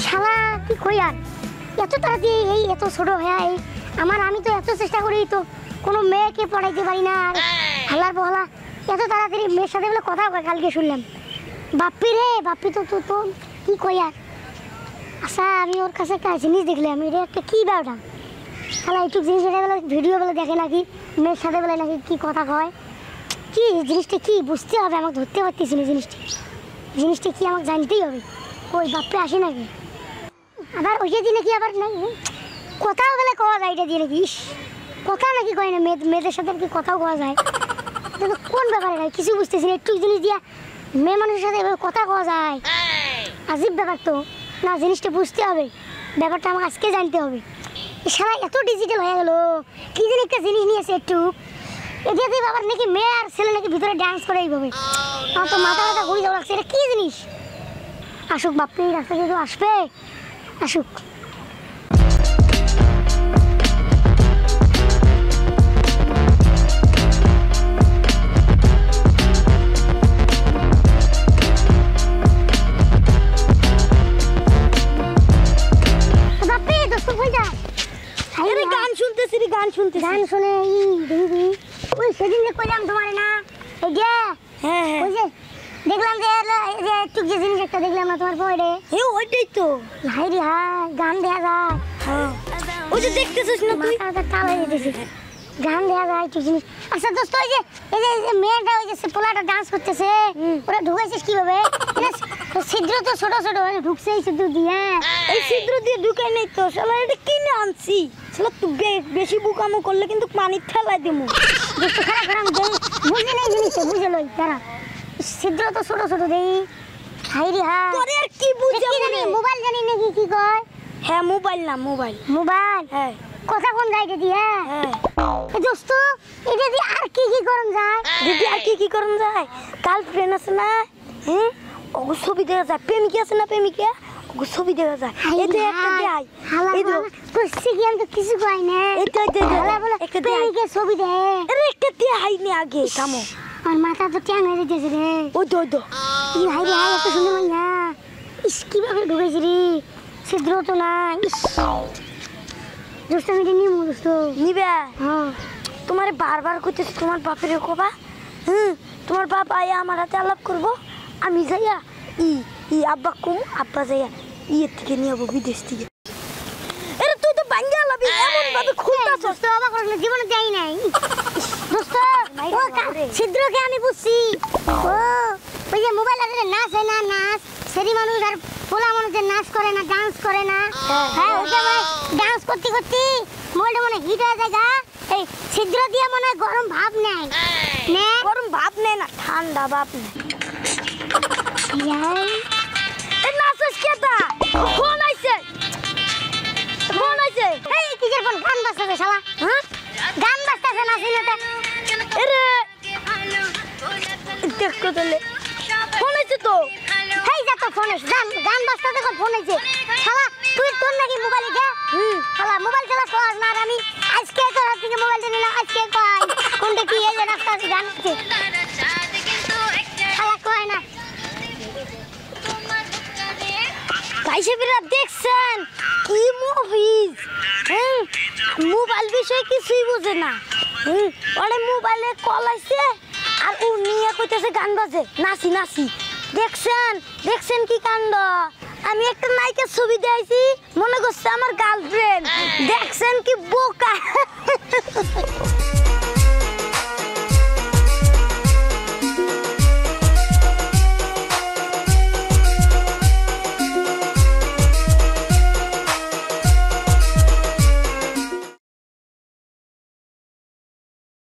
শালা কি কই আর এত তাড়াতাড়ি এই এত ছোট হয়ে আমি তো এত চেষ্টা করি তো কোনো মেয়েকে পড়াইতে পারি না আর হালার বহলা এত তাড়াতাড়ি মেয়ের সাথে বলে কথা কয় কালকে শুনলাম বাপ্পি রে বাপ্পি তো তো তো কি কই আর আচ্ছা আমি ওর কাছে একটা জিনিস দেখলাম এটা একটা কী ব্যাপারটা শালা একটু জিনিস এটা বেলা ভিডিও বেলা দেখে নাকি মেয়ের সাথে বেলা নাকি কী কথা কয় কি জিনিসটা কি বুঝতে হবে আমাকে ধরতে পারতেছি না জিনিসটা কি আমাকে জানতেই হবে ওই বাপ্পি আসে নাকি আবার ওইটা দিয়ে নাকি আবার নাই কথাও বেলা কওয়া যায় এটা দিয়ে নাকি কথা নাকি কয় না মেয়েদের সাথে আর কি কথাও কওয়া যায় কোন ব্যাপারে ভাই কিছু বুঝতেছি না একটু জিনিস দিয়া মেয়ে মানুষের সাথে এভাবে কথা কওয়া যায় আজীব ব্যাপার তো না জিনিসটা বুঝতে হবে ব্যাপারটা আমাকে আজকে জানতে হবে সারা এত ডিজিটাল হয়ে গেল কি জানি একটা জিনিস নিয়েছে একটু এটাতে বাবার নাকি মেয়ে আর ছেলে নাকি ভিতরে ডান্স করে এইভাবে আমার তো মাথা ব্যথা ঘুরে যাওয়া লাগছে এটা কী জিনিস আসুক বাপ্পি রাস্তা দিয়ে তো আসবে আসুক গান শুনে দিদি ওই সেদিন যে কইলাম তোমার না এই যে ওই যে দেখলাম যে একটু যে জিনিস একটা দেখলাম না তোমার পরে ওইটাই তো হাই রে হাই গান দেয়া যায় ওই যে দেখতেছিস না তুই তালা দিতেছিস গান দেয়া যায় একটু জিনিস আচ্ছা দোস্ত ওই যে মেয়েটা ওই যে পোলাটা ডান্স করতেছে ওরা ঢুকাইছিস কিভাবে ছিদ্র তো ছোট ছোট ঢুকছে এই ছিদ্র দিয়ে এই ছিদ্র দিয়ে ঢুকাই নেই তো শালা এটা কিনে আনছি শালা তুই বেশি বুকামো করলে কিন্তু পানি ঠেলাই দিমু দোস্ত খারাপ খারাপ দেই বুঝে নেই জিনিসটা বুঝে লই তারা ছিদ্র তো ছোট ছোট দেই হাই রে হাই তোরে আর কি বুঝে জানি মোবাইল জানি নাকি কি কয় হ্যাঁ মোবাইল না মোবাইল হ্যাঁ কথা কোন জায়গা দিয়ে হ্যাঁ দোস্ত এটা দিয়ে আর কি করন যায় দিদি আর কি করন যায় গার্লফ্রেন্ড আছে না হ্যাঁ ওগো ছবি দেখা যায় প্রেমিকা আছে না প্রেমিকা ওগো ছবি দেখা যায় এটা একটা দেই এই তো কইছি কি আমি কিছু কই না এটা একটা দেই প্রেমিকা ছবি দে আরে একটা দেই হাইনি আগে থামো আর মাথা তো ট্যাং হয়ে যাচ্ছে রে ওই তো কি হাই রে হাই এত সুন্দর মাইয়া ইস কিভাবে ঢুকেছি রে ছিদ্র তো না ইস দোস্ত আমি নিমু দোস্ত নিবে হ্যাঁ তোমারে বারবার কইতেছি তোমার বাপের কোবা তোমার বাপ আয়া আমার হাতে আলাপ করবো আমি যাইয়া আব্বা কম আব্বা যাইয়া থেকে নিয়ে যাবো বিদেশ থেকে এরে তুই তো ভাঙ্গা লাবি এমন ভাবে খুলতাছস দোস্ত বাবা করলে জীবনে যাই নাই দোস্ত ছিদ্রকে আমি বুঝছি ও ওই যে মোবাইল আছে নাচ হয় না নাচ সেরি মানুষ আর পোলা মানুষের নাচ করে না ডান্স করে না হ্যাঁ ওইটা মানে ডান্স করতে করতে মোবাইলটা মনে হিট হয়ে যায় গা এই ছিদ্র দিয়ে মনে গরম ভাব নেয় গরম ভাব নেয় না ঠান্ডা ভাব নেয় এই নাচস কেটা ফোন আইছে এই কিসের ফোন গান বাজতেছে শালা হ্যাঁ গান বাজতেছে নাচি না আরে দেখো তাহলে ফোন আইছে তো হেই যা তো ফোন আইছে গান বাজতেছে কোন ফোন আইছে শালা তুই তোর নাকি মোবাইলে দে শালা মোবাইল চালা সহজ না আর আমি আজকে তোর হাত থেকে মোবাইলটা নিলাম আজকে কই কোনটা কি এই যে রাস্তা আছে গান আছে শালা কই না ভাইসেরা দেখছেন কি মুভিজ মোবাইল বিষয় কিছুই বুঝে না ওরে মোবাইলে কল আইছে আর ও নিয়ে কইতেছে গান বাজে নাচি দেখছেন কি কাণ্ড আমি একটা নায়িকার ছবি দিয়েছি মনে করছে আমার গার্লফ্রেন্ড দেখছেন কি বোকা